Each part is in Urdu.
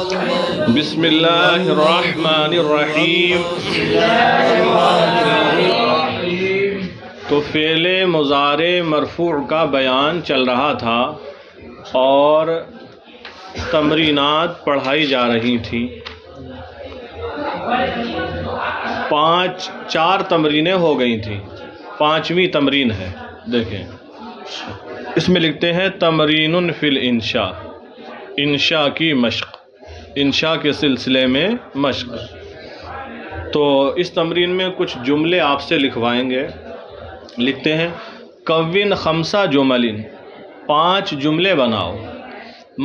بسم اللہ الرحمن الرحیم۔ تو فعل مضارع مرفوع کا بیان چل رہا تھا اور تمرینات پڑھائی جا رہی تھیں۔ 4 تمرینیں ہو گئی تھیں، 5ویں تمرین ہے۔ دیکھیں اس میں لکھتے ہیں تمرین فی الانشاء، انشاء کی مشق، انشاء کے سلسلے میں مشق۔ تو اس تمرین میں کچھ جملے آپ سے لکھوائیں گے۔ لکھتے ہیں کون 5 جمل، 5 جملے بناؤ،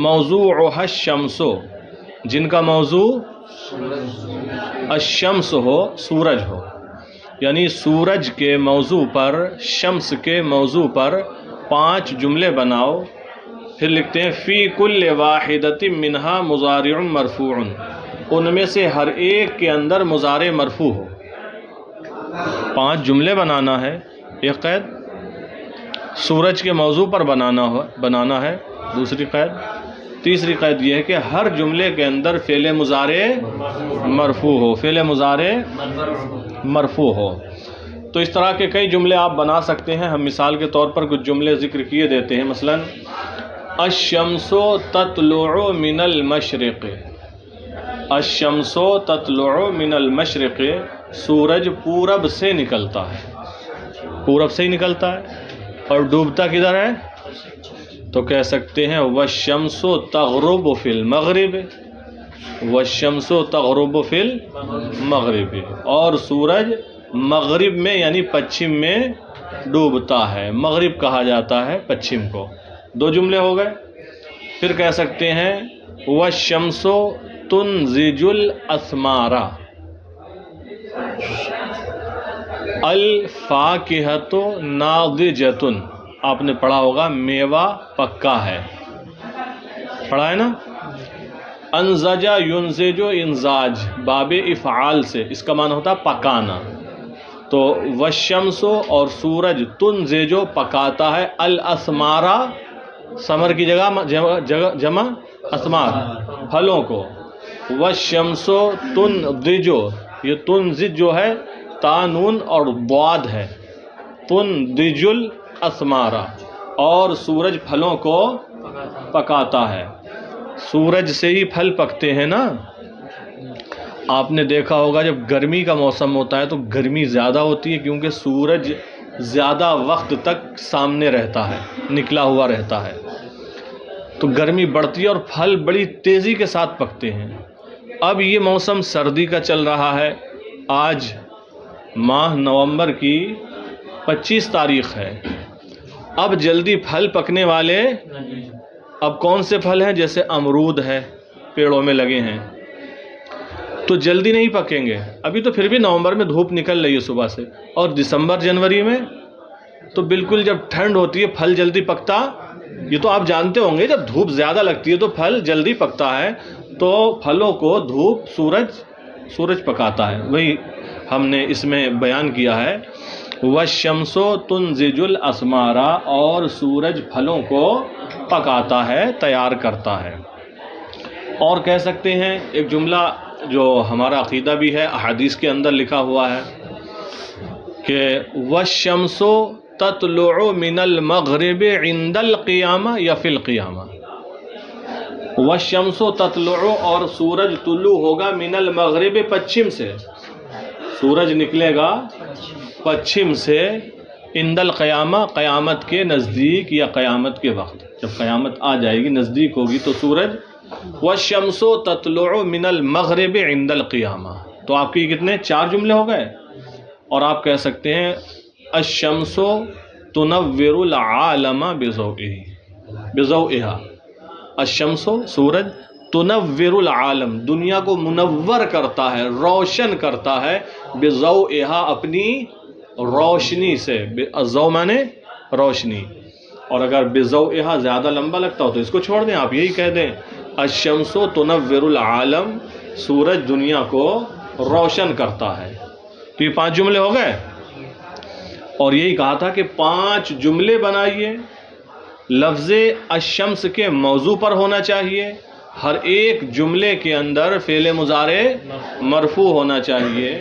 موضوعها الشمس، جن کا موضوع الشمس ہو، سورج ہو، یعنی سورج کے موضوع پر، شمس کے موضوع پر 5 جملے بناؤ۔ پھر لکھتے ہیں فی کل واحدۃ منہا مضارع مرفوع، ان میں سے ہر ایک کے اندر مضارع مرفوع ہو۔ 5 جملے بنانا ہے، ایک قید سورج کے موضوع پر بنانا ہے، دوسری قید، تیسری قید یہ ہے کہ ہر جملے کے اندر فعل مضارع مرفوع ہو، فعل مضارع مرفوع ہو۔ تو اس طرح کے کئی جملے آپ بنا سکتے ہیں۔ ہم مثال کے طور پر کچھ جملے ذکر کیے دیتے ہیں۔ مثلا الشمس تطلع من المشرق، الشمس تطلع من المشرق، سورج پورب سے نکلتا ہے، پورب سے ہی نکلتا ہے، اور ڈوبتا کدھر ہے؟ تو کہہ سکتے ہیں والشمس تغرب فی المغرب، والشمس تغرب فی المغرب، اور سورج مغرب میں یعنی پچھم میں ڈوبتا ہے، مغرب کہا جاتا ہے پچھم کو۔ 2 جملے ہو گئے۔ پھر کہہ سکتے ہیں والشمس تنضج الاسمار، الفاکہۃ ناضجۃ، آپ نے پڑھا ہوگا میوہ پکا ہے، پڑھا ہے نا۔ انزج ینزج انزاج، باب افعال سے، اس کا معنی ہوتا ہے پکانا۔ تو والشمس اور سورج تنضج پکاتا ہے، الاسمارا، ثمر کی جمع اسمار، پھلوں کو۔ والشمس تنضج، یہ تنضج جو ہے تا نون اور ضاد ہے، تنضج الاسمارا، اور سورج پھلوں کو پکاتا ہے۔ سورج سے ہی پھل پکتے ہیں نا۔ آپ نے دیکھا ہوگا جب گرمی کا موسم ہوتا ہے تو گرمی زیادہ ہوتی ہے، کیونکہ سورج زیادہ وقت تک سامنے رہتا ہے، نکلا ہوا رہتا ہے، تو گرمی بڑھتی ہے اور پھل بڑی تیزی کے ساتھ پکتے ہیں۔ اب یہ موسم سردی کا چل رہا ہے، آج ماہ نومبر کی 25 تاریخ ہے۔ اب جلدی پھل پکنے والے اب کون سے پھل ہیں؟ جیسے امرود ہے، پیڑوں میں لگے ہیں، تو جلدی نہیں پکیں گے ابھی، تو پھر بھی نومبر میں دھوپ نکل رہی ہے صبح سے، اور دسمبر جنوری میں تو بالکل جب ٹھنڈ ہوتی ہے پھل جلدی پکتا، یہ تو آپ جانتے ہوں گے، جب دھوپ زیادہ لگتی ہے تو پھل جلدی پکتا ہے، تو پھلوں کو دھوپ، سورج پکاتا ہے۔ وہی ہم نے اس میں بیان کیا ہے والشمس تنضج الاسمار، اور سورج پھلوں کو پکاتا ہے، تیار کرتا ہے۔ اور کہہ سکتے ہیں ایک جملہ جو ہمارا عقیدہ بھی ہے، احادیث کے اندر لکھا ہوا ہے کہ والشمس تطلع من المغرب عند القیامہ یا فی القیامہ، والشمس تطلع، اور سورج طلوع ہوگا من المغرب، پچھم سے، سورج نکلے گا پچھم سے، عند القیامہ، قیامت کے نزدیک یا قیامت کے وقت، جب قیامت آ جائے گی، نزدیک ہوگی، تو سورج والشمس تطلع من المغرب عند القیامہ۔ تو آپ کی کتنے 4 جملے ہو گئے۔ اور آپ کہہ سکتے ہیں الشمس تنور العالم بضوئها، الشمس، سورج، تنور العالم، دنیا کو منور کرتا ہے، روشن کرتا ہے، بضوئها، اپنی روشنی سے، الضوء مانے روشنی، اور اگر بضوئها زیادہ لمبا لگتا ہو تو اس کو چھوڑ دیں، آپ یہی کہہ دیں الشمس تنور العالم، سورج دنیا کو روشن کرتا ہے۔ تو یہ 5 جملے ہو گئے، اور یہی کہا تھا کہ 5 جملے بنائیے، لفظ الشمس کے موضوع پر ہونا چاہیے، ہر ایک جملے کے اندر فعل مضارع مرفوع ہونا چاہیے.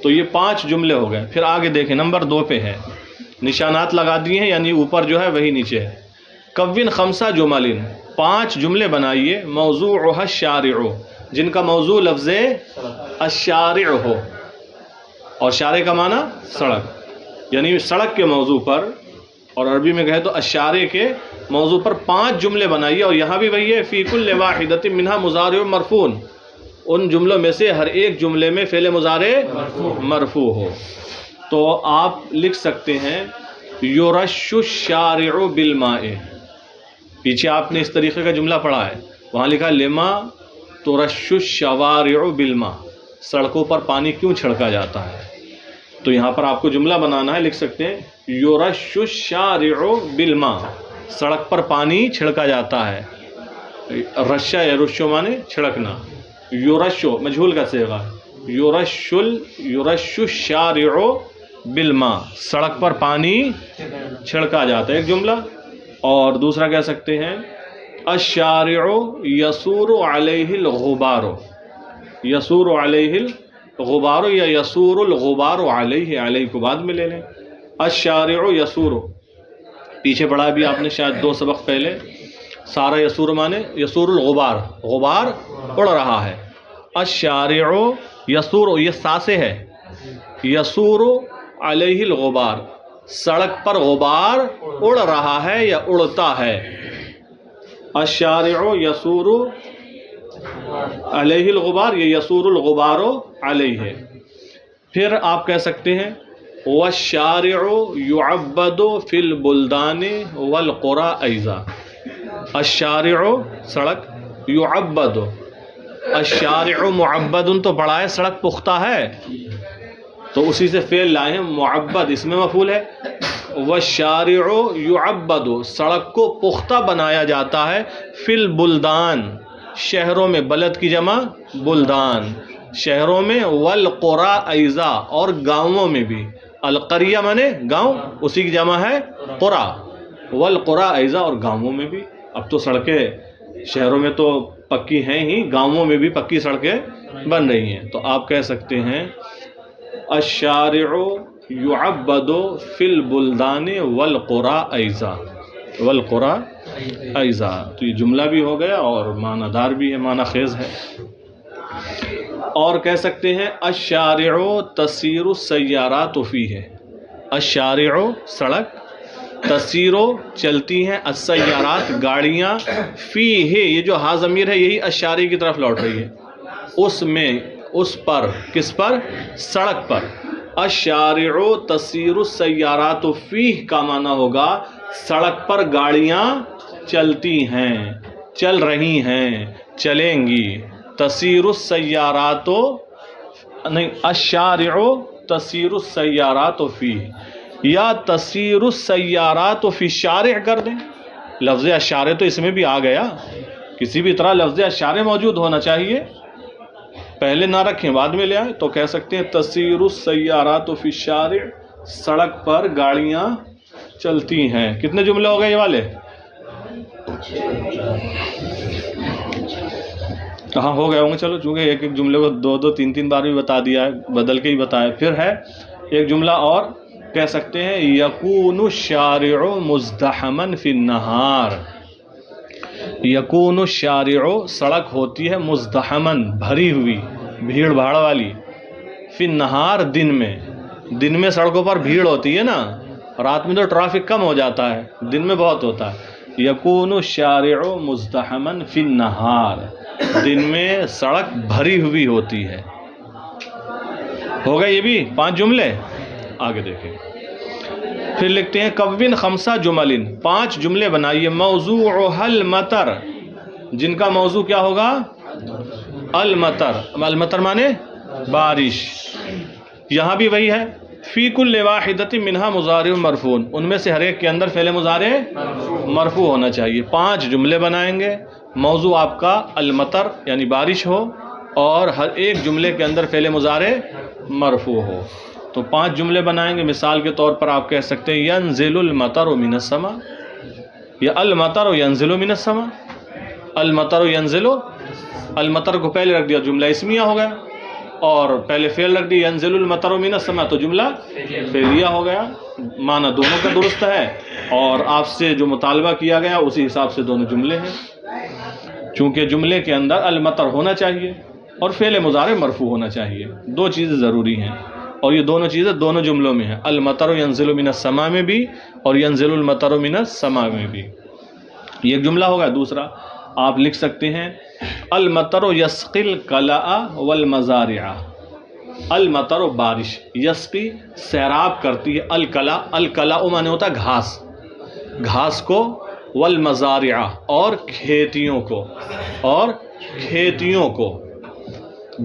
تو یہ 5 جملے ہو گئے. پھر آگے دیکھیں نمبر 2 پہ ہے، نشانات لگا دیے ہیں، یعنی اوپر جو ہے وہی نیچے ہے. کون 5 جمل، 5 جملے بنائیے، موضوعها الشارع، جن کا موضوع لفظ الشارع ہو، اور شارع کا معنی سڑک، یعنی سڑک کے موضوع پر، اور عربی میں کہے تو الشارع کے موضوع پر 5 جملے بنائیے. اور یہاں بھی وہی ہے، فی کل واحدۃ منها مضارع مرفوع، ان جملوں میں سے ہر ایک جملے میں فعل مضارع مرفوع ہو. تو آپ لکھ سکتے ہیں یرش الشارع بالماء. پیچھے آپ نے اس طریقے کا جملہ پڑھا ہے، وہاں لکھا لما ترش الشوارع بالماء، سڑکوں پر پانی کیوں چھڑکا جاتا ہے. تو یہاں پر آپ کو جملہ بنانا ہے، لکھ سکتے ہیں یرش الشارع بالماء، سڑک پر پانی چھڑکا جاتا ہے. رشا یرشو مانے چھڑکنا، یرشو مجہول کا صیغہ، یرش الشارع بالماء، سڑک پر پانی چھڑکا جاتا ہے، ایک جملہ. اور دوسرا کہہ سکتے ہیں الشارع یسور علیہ الغبار، یسور علیہ الغبار یا یسور الغبار علیہ، علیہ کو بعد میں لے لیں. الشارع یسور، پیچھے پڑھا بھی آپ نے شاید 2 سبق پہلے، سارا یسور مانے یسور الغبار، غبار اڑ رہا ہے. الشارع یسور، یہ سا سے ہے، یسور علیہ الغبار، سڑک پر غبار اڑ رہا ہے یا اڑتا ہے. الشارع یسور علیہ الغبار، یہ یسور الغبار علیہ. پھر آپ کہہ سکتے ہیں والشارع یعبد فی البلدان والقرى ایضا. الشارع سڑک، یعبد، الشارع معبد تو پڑھا ہے سڑک پختہ ہے، تو اسی سے فعل لائے ہیں معبد، اس میں مفعول ہے. والشارع یعبد، سڑک کو پختہ بنایا جاتا ہے، فی البلدان، شہروں میں، بلد کی جمع بلدان، شہروں میں، والقرى ایضا، اور گاؤں میں بھی. القریہ مانے گاؤں، اسی کی جمع ہے قرى، والقرى ایضا، اور گاؤں میں بھی. اب تو سڑکیں شہروں میں تو پکی ہیں ہی، گاؤں میں بھی پکی سڑکیں بن رہی ہیں. تو آپ کہہ سکتے ہیں الشارع یعبد فی البلدان والقرى ایضا، والقرى ایضا. تو یہ جملہ بھی ہو گیا اور معنی دار بھی ہے، معنی خیز ہے. اور کہہ سکتے ہیں الشارع تسیر السیارات فیہ، الشارع سڑک، تسیر چلتی ہیں، السیارات گاڑیاں، فیہ یہ جو ہا ضمیر ہے یہی الشارع کی طرف لوٹ رہی ہے، اس میں، اس پر، کس پر، سڑک پر. الشارع تسیر السیارات فیہ کا معنی ہوگا سڑک پر گاڑیاں چلتی ہیں، چل رہی ہیں، چلیں گی. تسیر السیارات نہیں، الشارع تسیر السیارات فیہ، یا تسیر السیارات فی الشارع کر دیں. لفظ الشارع تو اس میں بھی آ گیا، کسی بھی طرح لفظ الشارع موجود ہونا چاہیے، پہلے نہ رکھیں بعد میں لے آئیں. تو کہہ سکتے ہیں تسیر السیارات فی الشارع، سڑک پر گاڑیاں چلتی ہیں. کتنے جملے ہو گئے یہ والے؟ کہاں ہو گئے ہوں گے. چلو چونکہ ایک ایک جملے کو 2 3 بار بھی بتا دیا ہے، بدل کے ہی بتایا. پھر ہے ایک جملہ اور کہہ سکتے ہیں یکون الشارع مزدحما فی النہار. یکون الشارع سڑک ہوتی ہے مزدحما بھری ہوئی، بھیڑ بھاڑ والی، فی النہار دن میں. دن میں سڑکوں پر بھیڑ ہوتی ہے نا، رات میں تو ٹریفک کم ہو جاتا ہے، دن میں بہت ہوتا ہے. یکون الشارع مزدحما فی النہار، دن میں سڑک بھری ہوئی ہوتی ہے. ہو گئے یہ بھی 5 جملے. آگے دیکھیں، پھر لکھتے ہیں کون 5 جمل، 5 جملے بنائیے، موضوعها المطر، جن کا موضوع کیا ہوگا؟ المطر. المطر مانے بارش. یہاں بھی وہی ہے، فی کل واحدۃ منها مضارع مرفوع، ان میں سے ہر ایک کے اندر فعل مضارع مرفوع ہونا چاہیے. 5 جملے بنائیں گے، موضوع آپ کا المطر یعنی بارش ہو، اور ہر ایک جملے کے اندر فعل مضارع مرفوع ہو. تو 5 جملے بنائیں گے. مثال کے طور پر آپ کہہ سکتے ہیں ینزل المطر من السماء، یا المطر ینزل من السماء. المطر ینزل، المطر کو پہلے رکھ دیا جملہ اسمیہ ہو گیا، اور پہلے فعل رکھ دیا ینزل المطر من السماء تو جملہ فعلیہ ہو گیا. معنی دونوں کا درست ہے، اور آپ سے جو مطالبہ کیا گیا اسی حساب سے دونوں جملے ہیں، چونکہ جملے کے اندر المطر ہونا چاہیے اور فعل مضارع مرفوع ہونا چاہیے، دو چیزیں ضروری ہیں، اور یہ دونوں چیزیں دونوں جملوں میں ہیں، المطر ینزل من السماء میں بھی اور ینزل المطر من السماء میں بھی. یہ ایک جملہ ہوگا. دوسرا آپ لکھ سکتے ہیں المطر یسقی القلاء والمزارع. المطر بارش، یسقی سیراب کرتی ہے، القلاء، القلاء معنی ہوتا ہے گھاس، گھاس کو، والمزارع اور کھیتیوں کو، اور کھیتیوں کو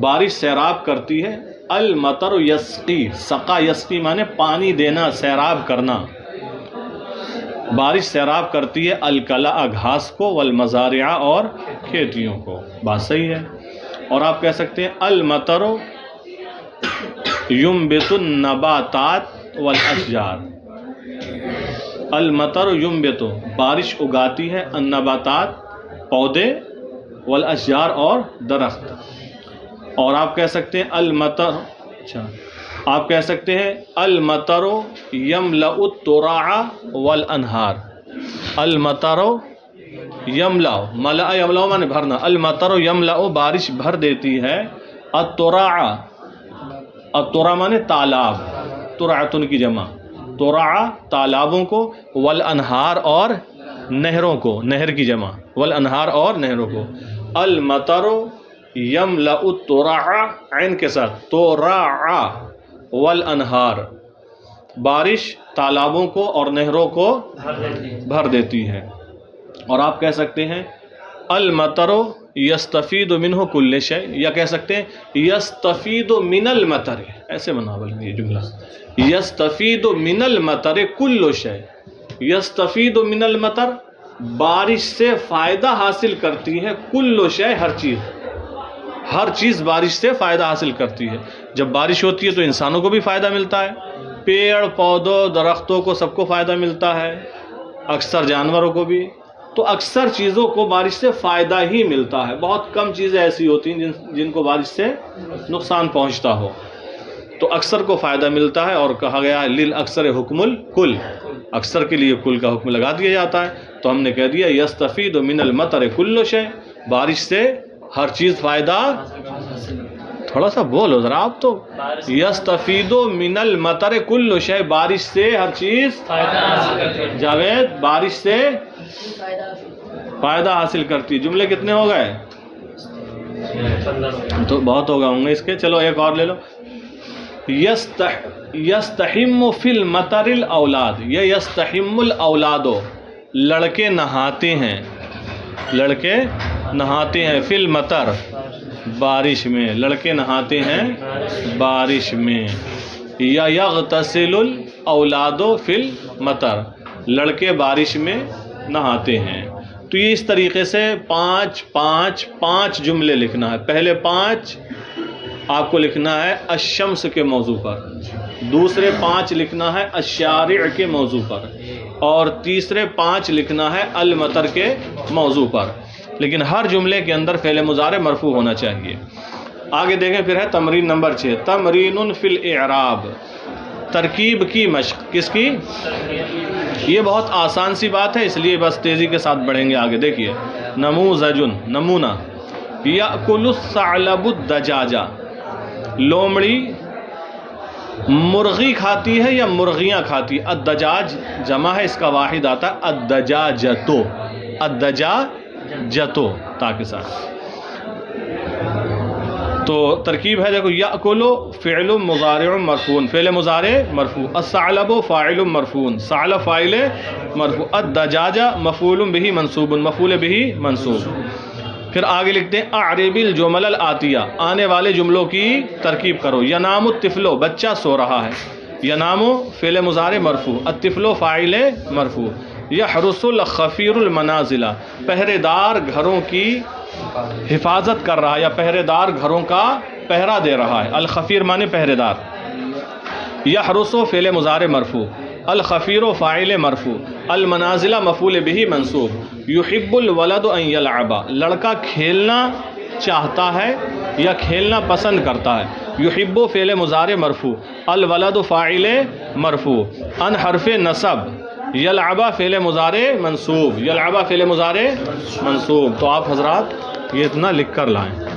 بارش سیراب کرتی ہے. المطر یسقی، سقا یسقی معنی پانی دینا، سیراب کرنا. بارش سیراب کرتی ہے القلاء گھاس کو، والمزارع اور کھیتیوں کو. بات صحیح ہے. اور آپ کہہ سکتے ہیں المطر ینبت النباتات والاشجار. المطر ینبت بارش اگاتی ہے، النباتات پودے، والاشجار اور درخت. اور آپ کہہ سکتے ہیں المطر، اچھا آپ کہہ سکتے ہیں المطر یملأ التراع والانہار. المطر یملأ، ملأ یملأ معنی بھرنا، المطر یملأ بارش بھر دیتی ہے، التراع، التراع معنی تالاب، ترعتن کی جمع، تراع تالابوں کو، والانہار اور نہروں کو، نہر کی جمع، والانہار اور نہروں کو. المطر یملأ التراع عین کے ساتھ، تراع والانہار، بارش تالابوں کو اور نہروں کو بھر دیتی ہے. اور آپ کہہ سکتے ہیں المطر یستفید منہ کل شیء، یا کہہ سکتے ہیں یستفید من المطر، ایسے بنا بلکہ یہ جملہ، یستفید من المطر کل شیء. یستفید من المطر بارش سے فائدہ حاصل کرتی ہے، کل شیء ہر چیز، ہر چیز بارش سے فائدہ حاصل کرتی ہے. جب بارش ہوتی ہے تو انسانوں کو بھی فائدہ ملتا ہے، پیڑ پودوں درختوں کو سب کو فائدہ ملتا ہے، اکثر جانوروں کو بھی. تو اکثر چیزوں کو بارش سے فائدہ ہی ملتا ہے، بہت کم چیزیں ایسی ہوتی ہیں جن کو بارش سے نقصان پہنچتا ہو. تو اکثر کو فائدہ ملتا ہے، اور کہا گیا للاکثر حکم الکل، اکثر کے لیے کل کا حکم لگا دیا جاتا ہے. تو ہم نے کہہ دیا یستفید من المطر کل شیء، بارش سے ہر چیز فائدہ، تھوڑا سا بولو ذرا آپ تو، یستفید من المطر کل شیء بارش سے ہر چیز فائدہ حاصل کرتی ہے. جاوید بارش سے فائدہ حاصل کرتی. جملے کتنے ہو گئے؟ تو بہت ہو گئے ہوں گے اس کے. چلو ایک اور لے لو. یستحم فی المطر الاولاد، یہ یستحم الاولاد، لڑکے نہاتے ہیں، لڑکے نہاتے ہیں، فی المطر بارش میں، لڑکے نہاتے ہیں بارش میں. یا یغتسل الاولاد فی المطر، لڑکے بارش میں نہاتے ہیں. تو یہ اس طریقے سے پانچ جملے لکھنا ہے. پہلے 5 آپ کو لکھنا ہے الشمس کے موضوع پر، دوسرے 5 لکھنا ہے الشارع کے موضوع پر، اور تیسرے 5 لکھنا ہے المطر کے موضوع پر. لیکن ہر جملے کے اندر فعل مضارع مرفوع ہونا چاہیے. آگے دیکھیں پھر ہے تمرین نمبر 6، تمرین فی الاعراب، ترکیب کی مشق. کس کی؟ یہ بہت آسان سی بات ہے، اس لیے بس تیزی کے ساتھ بڑھیں گے آگے. دیکھیے نموذج، نمونہ، یأکل الثعلب الدجاجہ، لومڑی مرغی کھاتی ہے یا مرغیاں کھاتی ہے. الدجاج جمع ہے، اس کا واحد آتا ہے الدجاجتو، الدجاجتو تاکہ ساتھ. تو ترکیب ہے دیکھو، یأکل فعل مضارع مرفوع، فعل مضارع مرفوع، الثعلب فاعل مرفوع، ثعلب فاعل مرفوع، الدجاجہ مفعول به منصوب، مفعول به منصوب. پھر آگے لکھتے ہیں اعرب الجمل الآتیہ، آنے والے جملوں کی ترکیب کرو. ینام الطفل، بچہ سو رہا ہے، ینام فعل مضارع مرفوع، الطفل فاعل مرفوع. یحرس الخفیر المنازل، پہرے دار گھروں کی حفاظت کر رہا ہے، یا پہرے دار گھروں کا پہرا دے رہا ہے. الخفیر معنی پہرے دار. یحرس فعل مضارع مرفوع، الخفیر فاعل مرفوع، المنازل مفعول به منصوب. یحب الولد ان یلعب، لڑکا کھیلنا چاہتا ہے یا کھیلنا پسند کرتا ہے. یحب فعل مضارع مرفوع، الولد فاعل مرفوع، ان حرف نصب، یلعب فعل مضارع منصوب، یلعب فعل مضارع منصوب. تو آپ حضرات یہ اتنا لکھ کر لائیں.